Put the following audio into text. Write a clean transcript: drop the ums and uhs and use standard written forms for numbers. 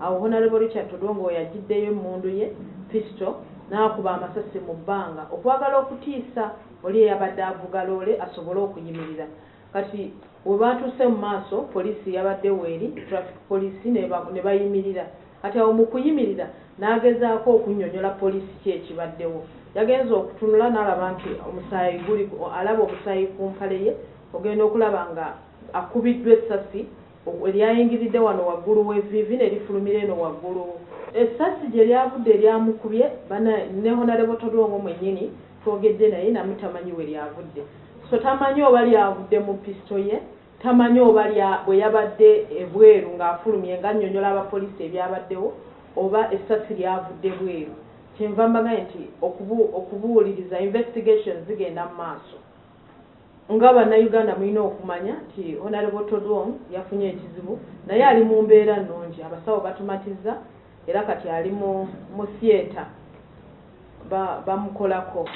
awo Honorable Richard Odongo yajiddeyo emmundu ye pistol n'akuba amasasi mu bbanga okwagala okutiisa oli eyabadde avuga loole asobole okuyimirira. Kati we baatuuse mu maaso poliisi yabadde weeri traffic police ne bayimirira. Kati awo mu kuyimirira n'agezaako okunnyonnyola poliisi ki ekibaddewo. Yagenza okutunula n'alaba nti alaba omusaayi ku mpale ye ogenda okulaba nga akubiddwa essasi eryayingiridde wano waggulu w'evviivi ne lifulumira eno waggulu. Essasi gye lyavudde eryamukubye ne Honorable Odongo mwennyini twogedde naye namutamanyi we lyavudde. So tamanyi oba lyavudde mu pisto ye, tamanyi oba bwe yabadde ebweru ng'afulumye ng'annyonnyola abapoliisi ebyabaddewo oba essasi lyavudde bweru. Kyenva mbagaye nti okubuuliriza investigations zigenda mu maaso. Nga bannayuganda mulina okumanya nti Honorable Odongo yafunye ekizibu naye ali mu mbeera nnungi. Abasawo batumatiza era kati ali mu theatre bamukolako.